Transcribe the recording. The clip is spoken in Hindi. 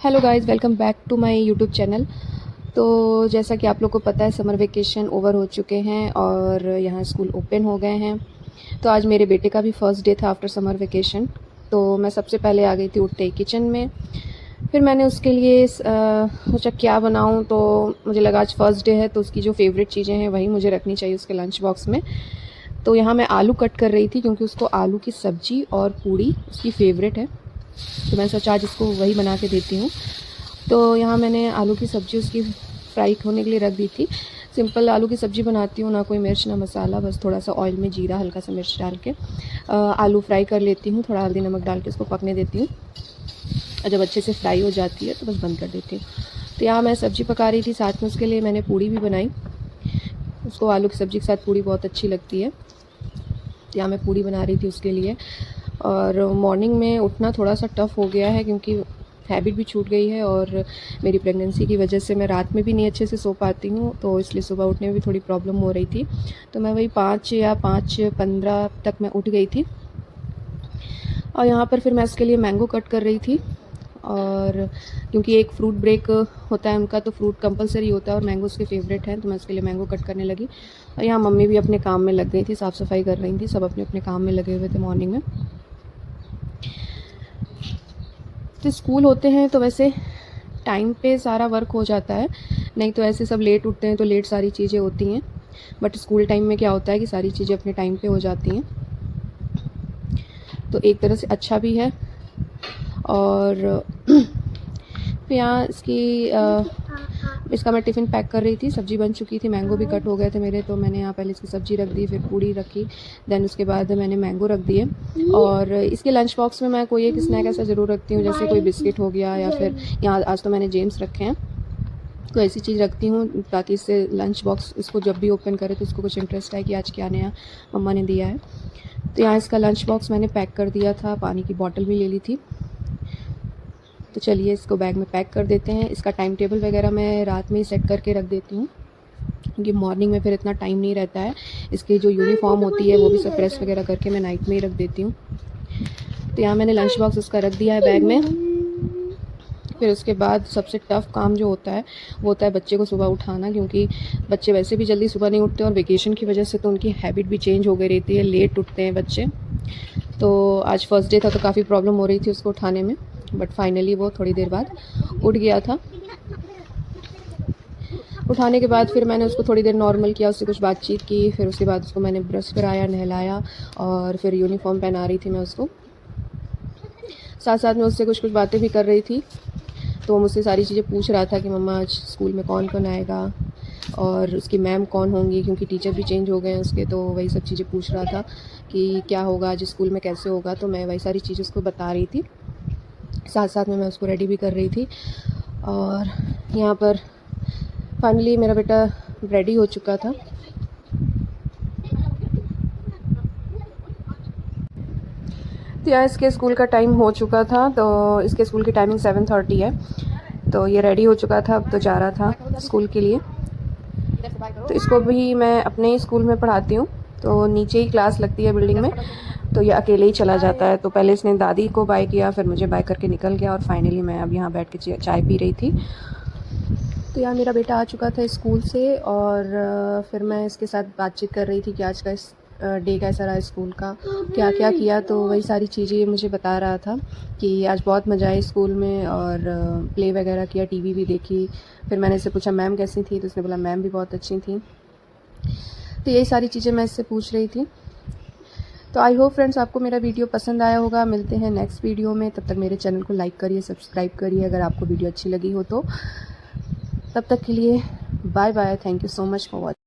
Hello guys, welcome back to my YouTube channel. तो जैसा कि आप लोग को पता है, समर वेकेशन ओवर हो चुके हैं और यहाँ स्कूल ओपन हो गए हैं। तो आज मेरे बेटे का भी फर्स्ट डे था आफ्टर समर वेकेशन। तो मैं सबसे पहले आ गई थी उठते ही किचन में। फिर मैंने उसके लिए सोचा क्या बनाऊँ, तो मुझे लगा आज फर्स्ट डे है तो उसकी जो फेवरेट चीज़ें हैं वही मुझे रखनी चाहिए उसके लंच बॉक्स में। तो यहाँ मैं आलू कट कर रही थी क्योंकि उसको आलू की सब्ज़ी और पूड़ी उसकी फेवरेट है। तो मैंने सोचा आज इसको वही बना के देती हूँ। तो यहाँ मैंने आलू की सब्ज़ी उसकी फ्राई होने के लिए रख दी थी। सिंपल आलू की सब्ज़ी बनाती हूँ, ना कोई मिर्च ना मसाला, बस थोड़ा सा ऑयल में जीरा हल्का सा मिर्च डाल के आलू फ्राई कर लेती हूँ। थोड़ा हल्दी नमक डाल के उसको पकने देती हूँ और जब अच्छे से फ्राई हो जाती है तो बस बंद कर देती हूँ। तो यहाँ मैं सब्ज़ी पका रही थी, साथ में उसके लिए मैंने पूड़ी भी बनाई। उसको आलू की सब्ज़ी के साथ पूड़ी बहुत अच्छी लगती है। तो यहाँ मैं पूड़ी बना रही थी उसके लिए। और मॉर्निंग में उठना थोड़ा सा टफ़ हो गया है क्योंकि हैबिट भी छूट गई है और मेरी प्रेगनेंसी की वजह से मैं रात में भी नहीं अच्छे से सो पाती हूँ, तो इसलिए सुबह उठने में भी थोड़ी प्रॉब्लम हो रही थी। तो मैं वही 5 या 5:15 तक मैं उठ गई थी। और यहाँ पर फिर मैं इसके लिए मैंगो कट कर रही थी। और क्योंकि एक फ्रूट ब्रेक होता है उनका, तो फ्रूट कंपलसरी होता है और मैंगो उसके फेवरेट हैं, तो मैं उसके लिए मैंगो कट करने लगी। और यहाँ मम्मी भी अपने काम में लग गई थी, साफ़ सफाई कर रही थी, सब अपने अपने काम में लगे हुए थे मॉर्निंग में। तो स्कूल होते हैं तो वैसे टाइम पे सारा वर्क हो जाता है, नहीं तो ऐसे सब लेट उठते हैं तो लेट सारी चीज़ें होती हैं। बट स्कूल टाइम में क्या होता है कि सारी चीज़ें अपने टाइम पे हो जाती हैं, तो एक तरह से अच्छा भी है। और फिर यहाँ इसका मैं टिफ़िन पैक कर रही थी, सब्ज़ी बन चुकी थी, मैंगो भी कट हो गए थे मेरे, तो मैंने यहाँ पहले इसकी सब्ज़ी रख दी, फिर पूड़ी रखी, देन उसके बाद मैंने मैंगो रख दिए। और इसके लंच बॉक्स में मैं कोई एक स्नैक ऐसा ज़रूर रखती हूँ, जैसे कोई बिस्किट हो गया, या फिर यहाँ आज तो मैंने जेम्स रखे हैं, तो ऐसी चीज़ रखती हूँ ताकि इससे लंच बॉक्स इसको जब भी ओपन करे तो उसको कुछ इंटरेस्ट है कि आज क्या नया मम्मा ने दिया है। तो यहाँ इसका लंच बॉक्स मैंने पैक कर दिया था, पानी की बॉटल भी ले ली थी। तो चलिए इसको बैग में पैक कर देते हैं। इसका टाइम टेबल वगैरह मैं रात में ही सेट करके रख देती हूँ क्योंकि मॉर्निंग में फिर इतना टाइम नहीं रहता है। इसकी जो यूनिफॉर्म होती है वो भी सब प्रेस वगैरह करके मैं नाइट में ही रख देती हूँ। तो यहाँ मैंने लंच बॉक्स उसका रख दिया है बैग में। फिर उसके बाद सबसे टफ़ काम जो होता है वो होता है बच्चे को सुबह उठाना, क्योंकि बच्चे वैसे भी जल्दी सुबह नहीं उठते और वेकेशन की वजह से तो उनकी हैबिट भी चेंज हो गई रहती है, लेट उठते हैं बच्चे। तो आज फर्स्ट डे था तो काफ़ी प्रॉब्लम हो रही थी उसको उठाने में, बट फाइनली वो थोड़ी देर बाद उठ गया था। उठाने के बाद फिर मैंने उसको थोड़ी देर नॉर्मल किया, उससे कुछ बातचीत की, फिर उसके बाद उसको मैंने ब्रश कराया, नहलाया और फिर यूनिफॉर्म पहना रही थी मैं उसको। साथ साथ में उससे कुछ कुछ बातें भी कर रही थी। तो वो मुझसे सारी चीज़ें पूछ रहा था कि मम्मा आज स्कूल में कौन कौन आएगा और उसकी मैम कौन होंगी, क्योंकि टीचर भी चेंज हो गए हैं उसके, तो वही सब चीज़ें पूछ रहा था कि क्या होगा आज स्कूल में, कैसे होगा। तो मैं वही सारी चीज़ें उसको बता रही थी, साथ साथ में मैं उसको रेडी भी कर रही थी। और यहाँ पर फाइनली मेरा बेटा रेडी हो चुका था। तो यहाँ इसके स्कूल का टाइम हो चुका था, तो इसके स्कूल की टाइमिंग 7:30 है। तो ये रेडी हो चुका था, अब तो जा रहा था स्कूल के लिए। तो इसको भी मैं अपने ही स्कूल में पढ़ाती हूँ, तो नीचे ही क्लास लगती है बिल्डिंग में, तो ये अकेले ही चला जाता है। तो पहले इसने दादी को बाय किया, फिर मुझे बाय करके निकल गया और फाइनली मैं अब यहाँ बैठ के चाय पी रही थी। तो यहाँ मेरा बेटा आ चुका था स्कूल से और फिर मैं इसके साथ बातचीत कर रही थी कि आज का इस डे कैसा रहा स्कूल का, क्या क्या किया। तो वही सारी चीज़ें मुझे बता रहा था कि आज बहुत मज़ा आई स्कूल में और प्ले वगैरह किया, टीवी भी देखी। फिर मैंने इससे पूछा मैम कैसी थी, तो उसने बोला मैम भी बहुत अच्छी थी। तो यही सारी चीज़ें मैं इससे पूछ रही थी। तो आई होप फ्रेंड्स आपको मेरा वीडियो पसंद आया होगा। मिलते हैं नेक्स्ट वीडियो में, तब तक मेरे चैनल को लाइक करिए, सब्सक्राइब करिए अगर आपको वीडियो अच्छी लगी हो तो। तब तक के लिए bye bye, thank you so much for watching.